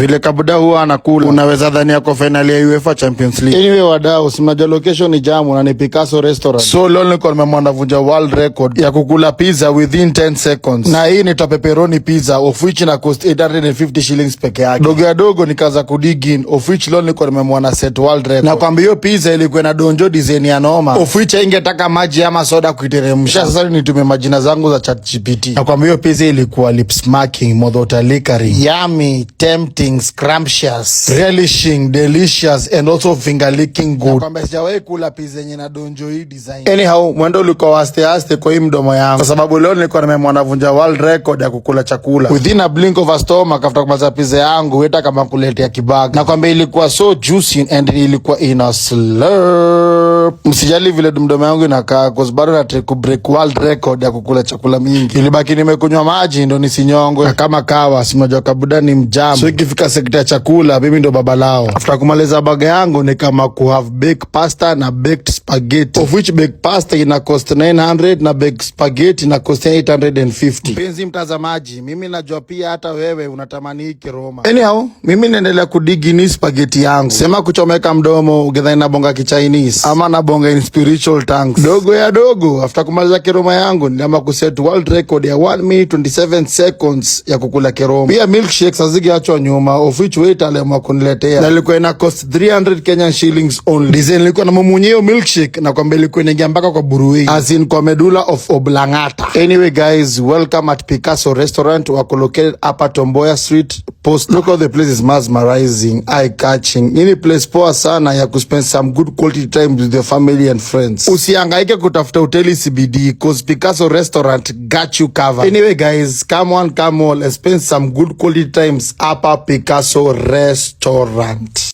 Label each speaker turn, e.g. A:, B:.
A: Vile Kabuda huwa anakula, unaweza dhani yako finali ya UEFA Champions League. Anyway wadau, simajua location ni jamu na ni Picasso Restaurant. So leo niko nimemwandavunja world record ya kukula pizza within 10 seconds. Na hii ni pepperoni pizza of which na cost 850 shillings peke yake. Dogo ya dogo nikaanza kudigin of which leo niko nimemwana set world record. Na kwamba hiyo pizza ilikuwa na donjo design ya noma. Of which ingetaka maji ama soda kuiteremsha. Sasa nitume majina zangu za ChatGPT. Na kwamba hiyo pizza ilikuwa lip smacking, modota likering, yummy, tempting, scrumptious, relishing, delicious and also finger licking good. Na kwamba sijawahi kula pizza yenye na donjo hii design. Anyhow, mwendo ulikuwa aste kwa hii mdomo yangu. Kwa sababu leo nilikuwa nimemwanavunja world record ya kukula chakula within a blink of a stomach after kumaliza pizza yangu hata kama kuletea kibaga. Na kwamba ilikuwa so juicy and ilikuwa ina slurp. Msijali vile mdomo yangu inakaa kwa sababu nataka ku break world record ya kukula chakula mingi. Ilibaki nimekunywa maji ndo nisinyongwe. Kama kawa simajua Kabuda ni mjamu. So ikifika sekta ya chakula mimi ndo baba lao. After kumaliza baga yangu ni kama ku have baked pasta na baked spaghetti. Of which baked pasta ina cost 900 na baked spaghetti ina cost 850. Mpenzi mtazamaji, mimi najua pia hata wewe unatamani hii kiroma. Anyhow, mimi naendelea kudigi ni spaghetti yangu. Sema kuchomeka mdomo ugedha na bonga ki-Chinese ama na bonga in spiritual tongues. Dogo ya dogo, after kumaliza kiroma yangu niliamua kuset world record ya 1 minute 27 seconds ya kukula kiroma. Pia milkshakes hazigeachwa nyuma of which waiter aliamua kuniletea. Na ilikuwa ina cost 300 Kenyan shillings only. Design ilikuwa na mumunyeo milkshake na kwamba ilikuwa inaingia mpaka kwa buruei. As in kwa medulla of oblongata. Anyway guys, welcome at Picasso Restaurant. Wako located upper Tomboya Street Post. Look how the place is mesmerizing, eye-catching. Ini place poa sana ya kuspend some good quality time with your family and friends. Usihangaike kutafuta hoteli CBD cause Picasso Restaurant got you covered. Anyway guys, come on, come all and spend some good quality times upper Picasso Restaurant.